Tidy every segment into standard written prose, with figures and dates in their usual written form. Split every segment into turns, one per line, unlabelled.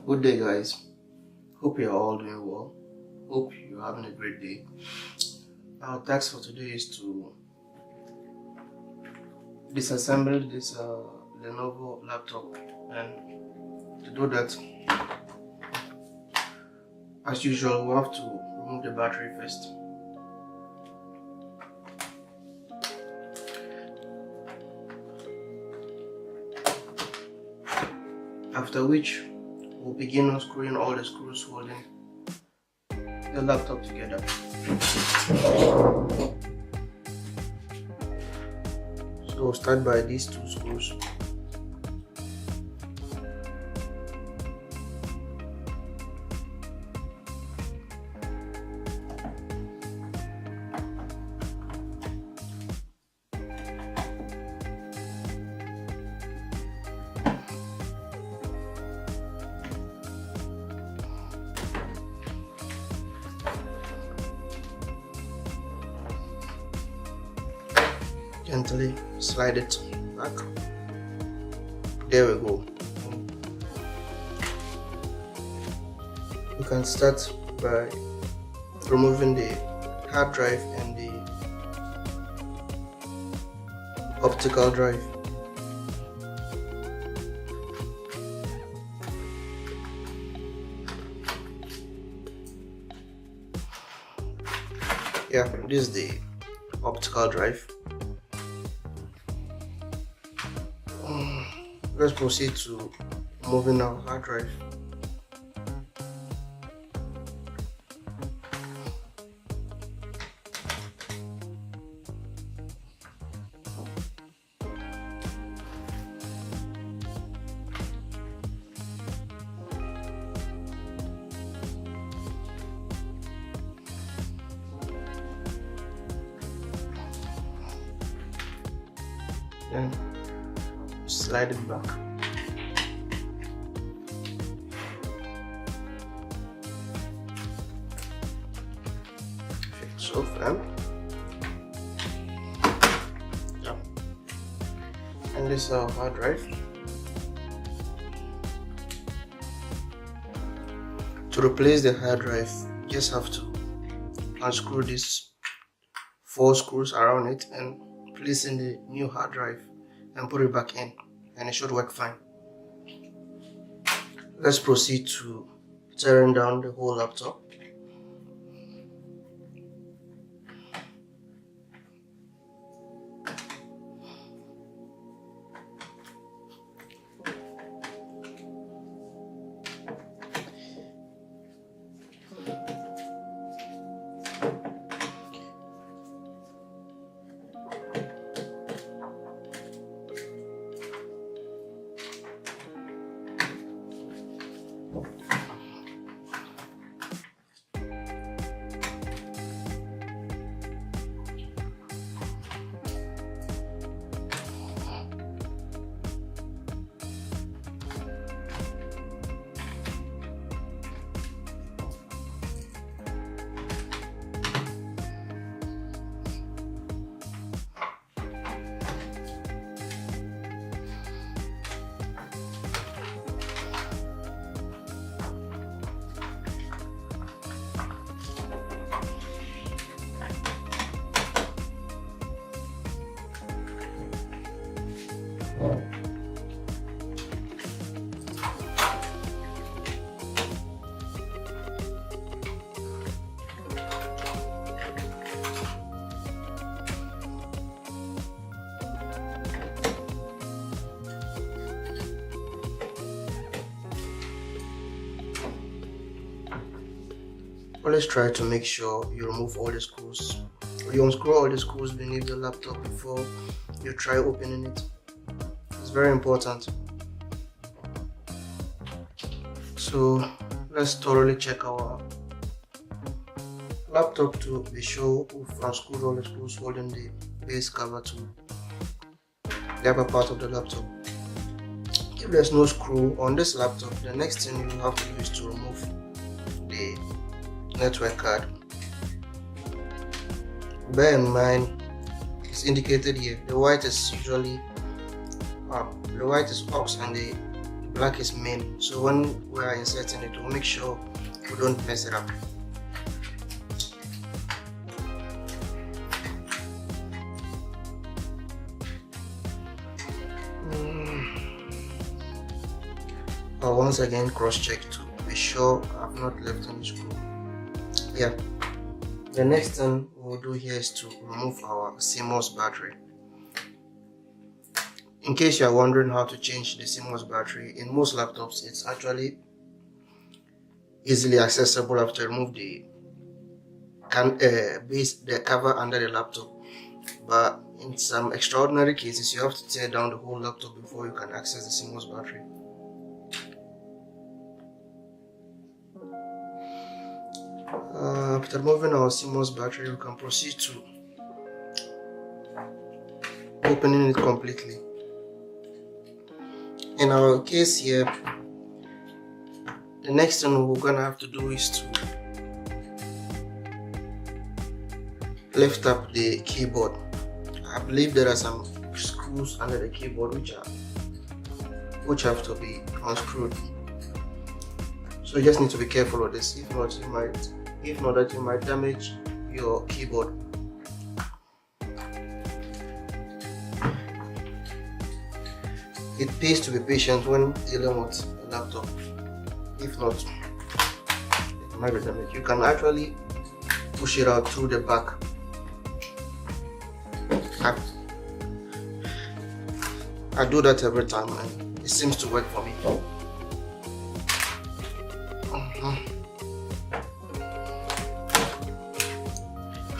Good day, guys. Hope you're all doing well. Hope you're having a great day. Our task for today is to disassemble this Lenovo laptop, and to do that, as usual, we have to remove the battery first. After which, we'll begin unscrewing all the screws holding the laptop together. So we'll start by these two screws. Gently slide it back. There we go. You can start by removing the hard drive and the optical drive. Yeah, this is the optical drive. Let's proceed to moving our hard drive. Then slide it back. So firm. Yeah. And this is our hard drive. To replace the hard drive, you just have to unscrew these 4 screws around it and place in the new hard drive and put it back in, and it should work fine. Let's proceed to tearing down the whole laptop. Always try to make sure you remove all the screws. You unscrew all the screws beneath the laptop before you try opening it. It's very important. So let's thoroughly check our laptop to be sure we've unscrewed all the screws holding the base cover to the upper part of the laptop. If there's no screw on this laptop, the next thing you have to do is to remove the network card. Bear in mind, it's indicated here. The white is usually the white is aux and the black is main, so when we are inserting it, we'll make sure we don't mess it up. I'll once again cross check to be sure I've not left any screw. Yeah. The next thing we'll do here is to remove our CMOS battery. In case you are wondering how to change the CMOS battery, in most laptops it's actually easily accessible after you remove the cover under the laptop. But in some extraordinary cases, you have to tear down the whole laptop before you can access the CMOS battery. After removing our CMOS battery, we can proceed to opening it completely. In our case here, the next thing we're gonna have to do is to lift up the keyboard. I believe there are some screws under the keyboard which have to be unscrewed. So you just need to be careful of this. If not, you might damage your keyboard. It pays to be patient when dealing with a laptop. If not, it might be damaged. You can actually push it out through the back. I do that every time and it seems to work for me.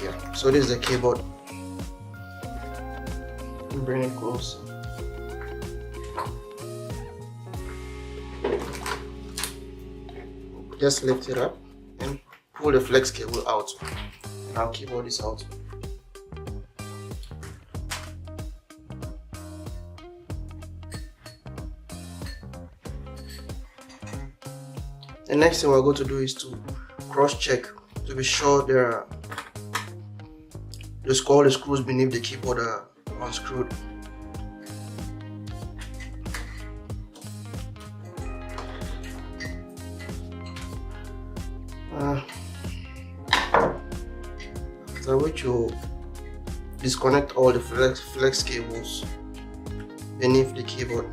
Yeah, so this is the keyboard. Bring it close. Just lift it up and pull the flex cable out. Now keyboard is out. The next thing we're going to do is to cross check to be sure all the screws beneath the keyboard are unscrewed. After which you disconnect all the flex cables beneath the keyboard.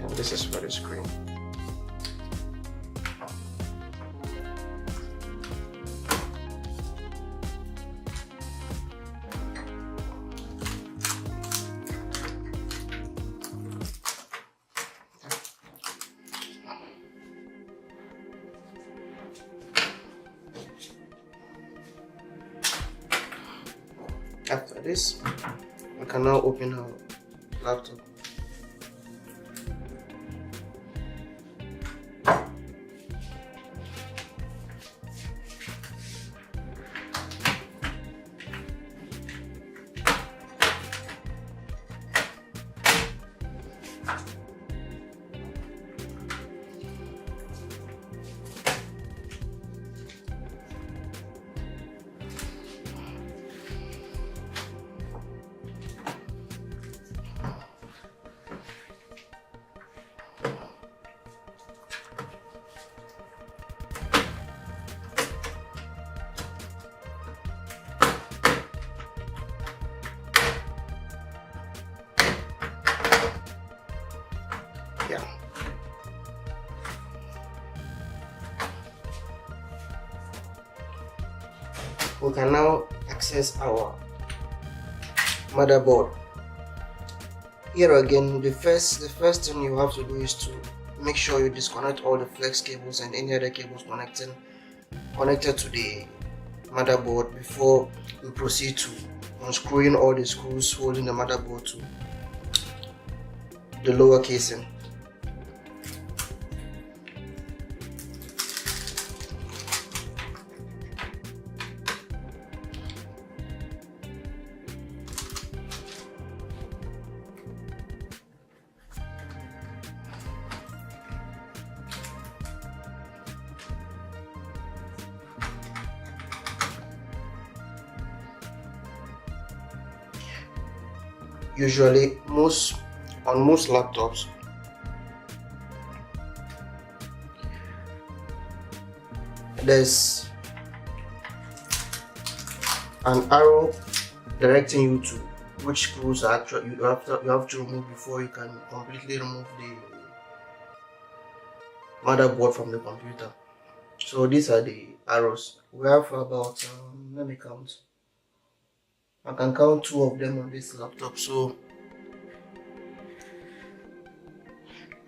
And this is for the screen. After this, we can now open our laptop. Yeah. We can now access our motherboard. Here again, the first thing you have to do is to make sure you disconnect all the flex cables and any other cables connected to the motherboard before we proceed to unscrewing all the screws holding the motherboard to the lower casing. usually on most laptops, there's an arrow directing you to which screws are actually you have to remove before you can completely remove the motherboard from the computer. So these are the arrows. We have about let me count. I can count 2 of them on this laptop, so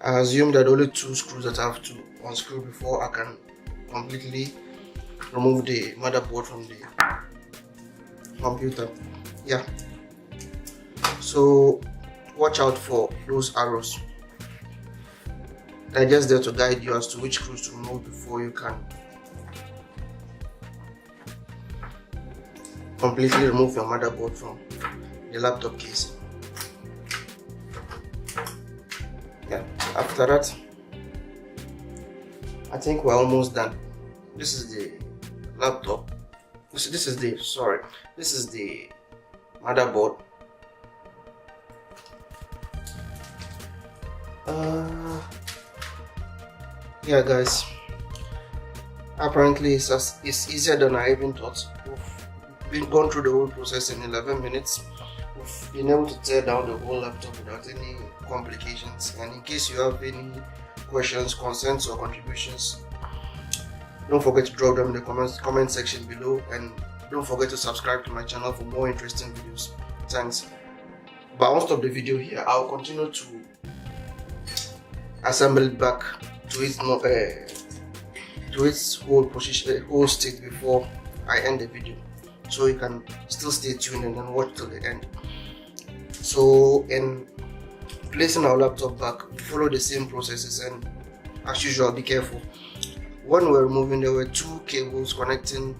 I assume that only 2 screws that I have to unscrew before I can completely remove the motherboard from the computer. Yeah, so watch out for those arrows. They're just there to guide you as to which screws to remove before you can completely remove your motherboard from the laptop case. Yeah, after that, I think we're almost done. This is the laptop. This is the motherboard. Yeah guys, apparently it's easier than I even thought. We've gone through the whole process in 11 minutes. We've been able to tear down the whole laptop without any complications. And in case you have any questions, concerns or contributions, don't forget to drop them in the comment section below, and don't forget to subscribe to my channel for more interesting videos. Thanks. But I won't stop the video here. I'll continue to assemble it back to its whole state before I end the video, so you can still stay tuned and then watch till the end. So in placing our laptop back, follow the same processes, and as usual, be careful. When we're removing, there were 2 cables connecting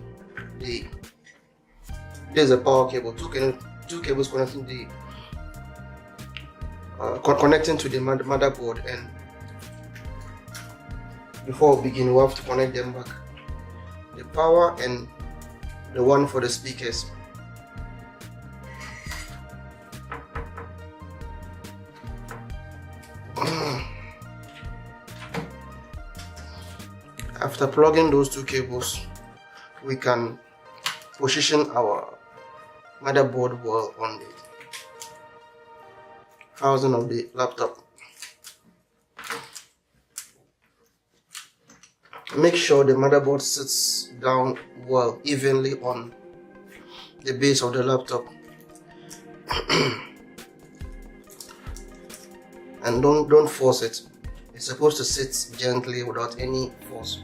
there's a power cable, 2 cables connecting connecting to the motherboard, and before we begin, we have to connect them back, the power and the one for the speakers. After plugging those 2 cables, we can position our motherboard well on the housing of the laptop. Make sure the motherboard sits down well, evenly on the base of the laptop. And don't force it. It's supposed to sit gently without any force.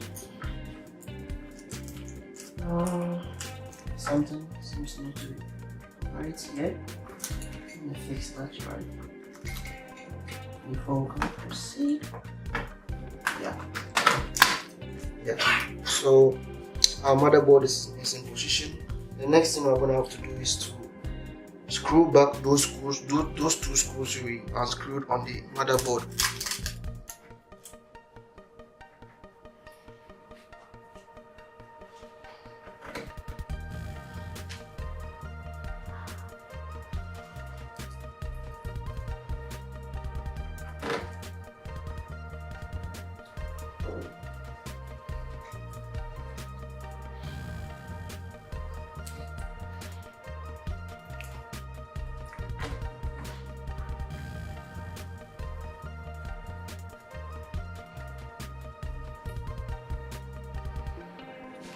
Something seems not to be right here. Let me fix that right before we can proceed. Yeah, so our motherboard is in position. The next thing we're going to have to do is to screw back those 2 screws we unscrewed on the motherboard.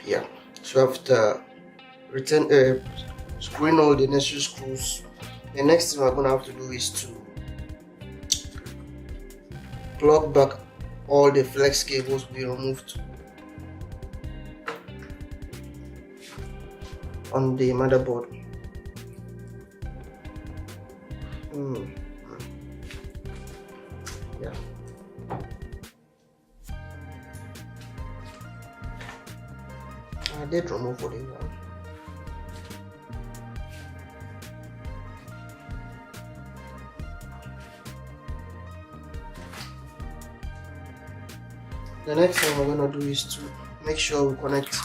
Yeah, so after screwing all the necessary screws, the next thing we're going to have to do is to plug back all the flex cables we removed on the motherboard. Yeah. I did remove what it was. The next thing we're gonna do is to make sure we connect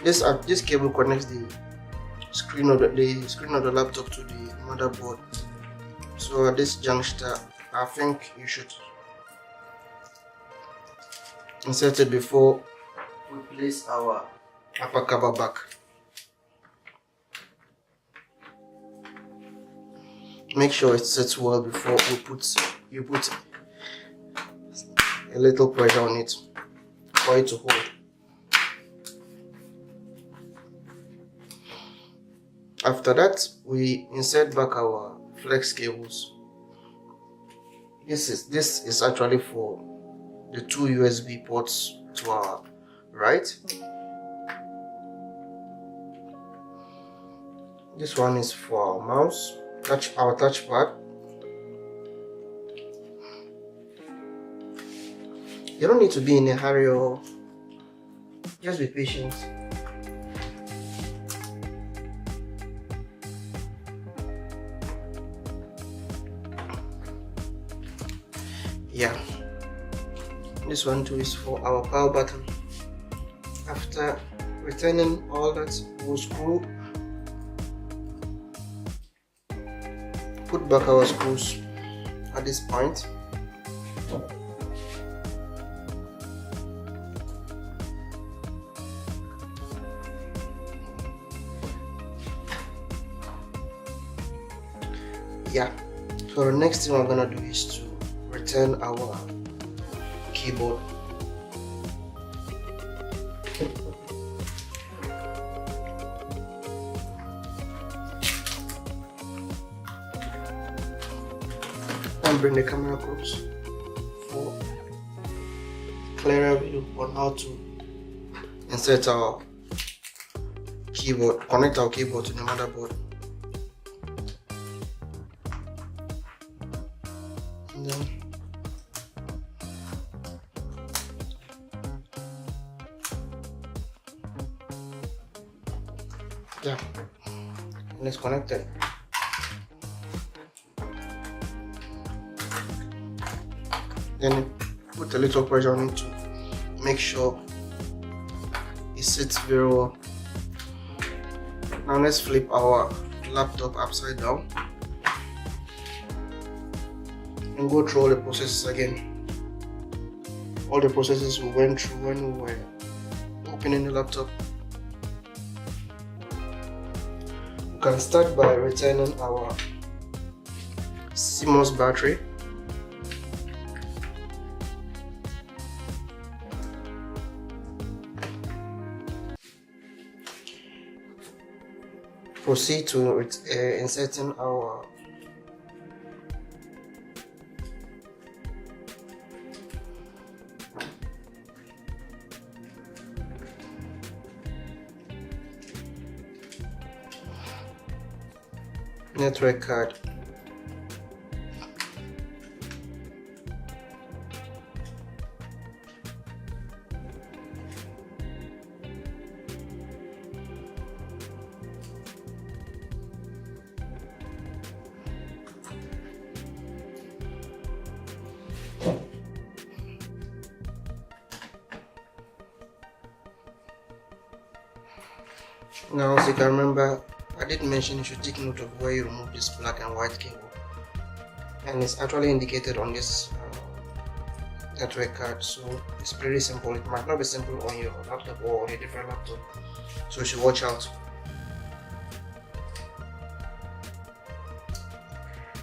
this cable connects the screen of the laptop to the motherboard. So at this juncture, I think you should insert it before we place our upper cover back. Make sure it sits well before you put a little pressure on it for it to hold. After that, we insert back our flex cables. This is actually for the 2 USB ports to our right. This one is for our mouse, our touchpad. You don't need to be in a hurry, or just be patient. Yeah, this one too is for our power button. After returning all that, we'll screw, put back our screws at this point. Yeah, so the next thing we're gonna do is to return our keyboard. And bring the camera close for clearer view on how to insert our keyboard, connect our keyboard to the motherboard. And then yeah, and it's connected. Then put a little pressure on it to make sure it sits very well. Now let's flip our laptop upside down and go through all the processes again. All the processes we went through when we were opening the laptop. We can start by returning our CMOS battery. Proceed to inserting our network card. Now, as you can remember, I did mention you should take note of where you remove this black and white cable, and it's actually indicated on this network card. So it's pretty simple. It might not be simple on your laptop or on a different laptop, so you should watch out.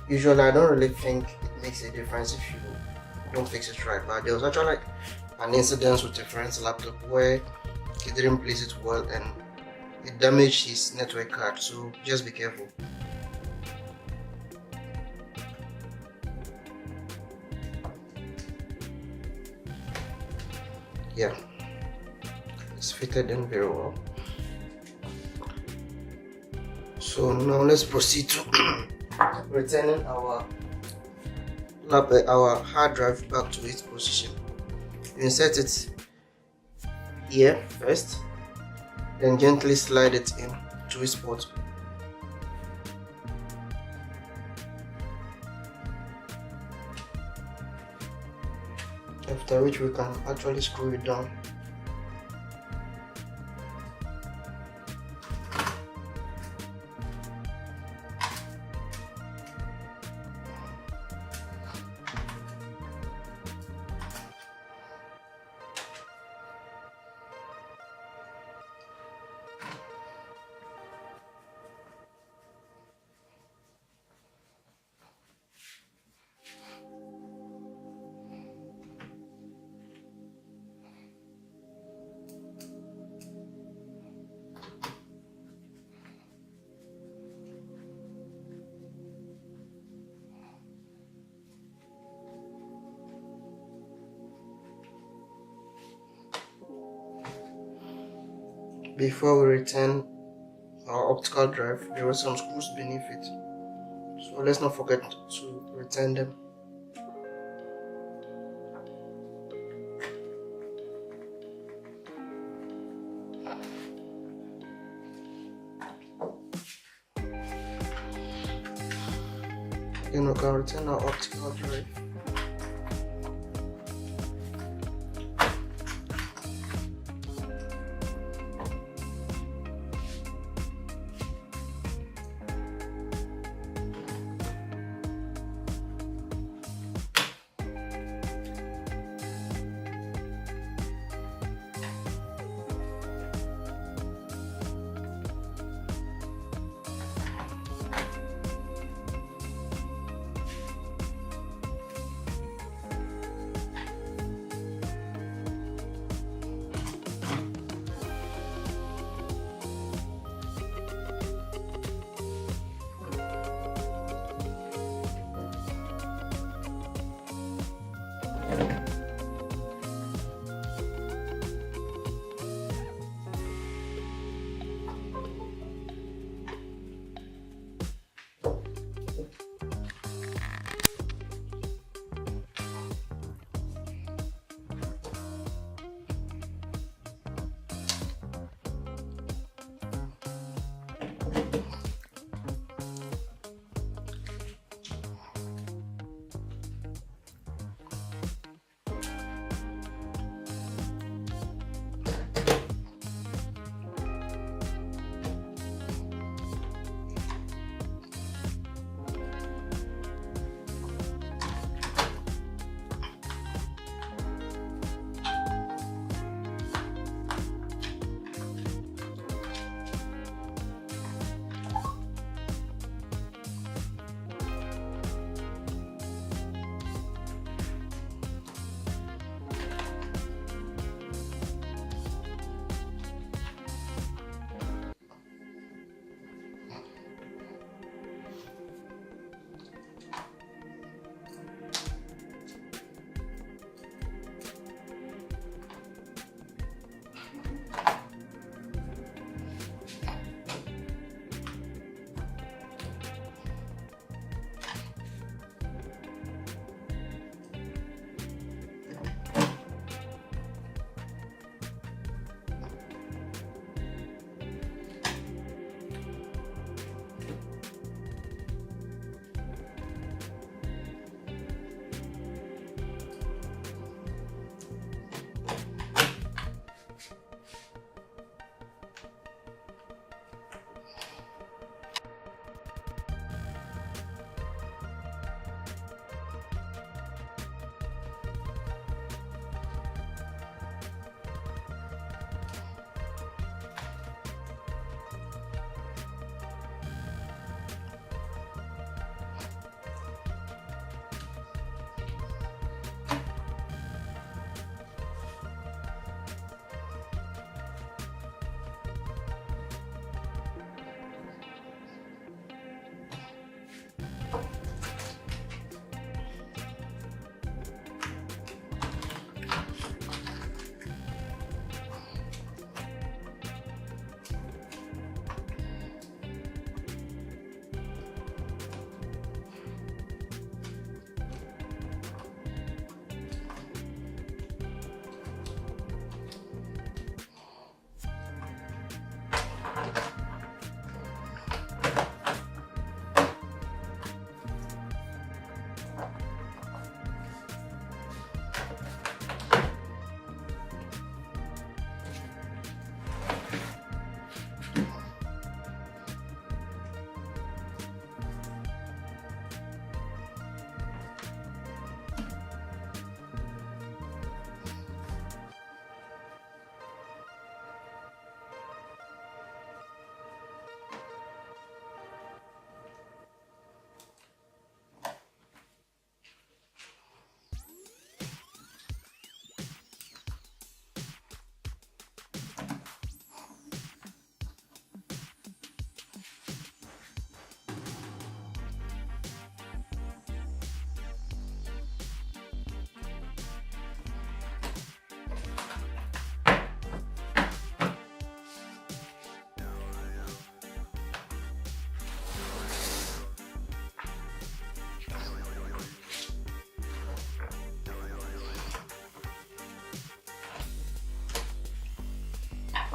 Usually I don't really think it makes a difference if you don't fix it right, but there was actually an incident with a friend's laptop where he didn't place it well and it damaged his network card, so just be careful. Yeah, it's fitted in very well. So now let's proceed to returning our hard drive back to its position. You insert it here first, then gently slide it in to its port. After which we can actually screw it down. before we return our optical drive, there were some screws beneath it, so let's not forget to return them. Then we can return our optical drive.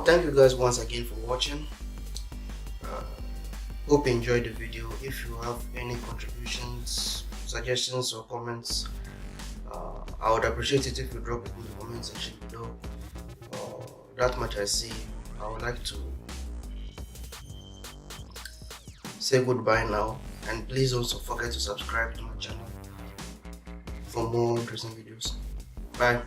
thank you guys once again for watching. Hope you enjoyed the video. If you have any contributions, suggestions or comments, I would appreciate it if you drop it in the comment section below. That much I see. I would like to say goodbye now, and please also forget to subscribe to my channel for more interesting videos. Bye.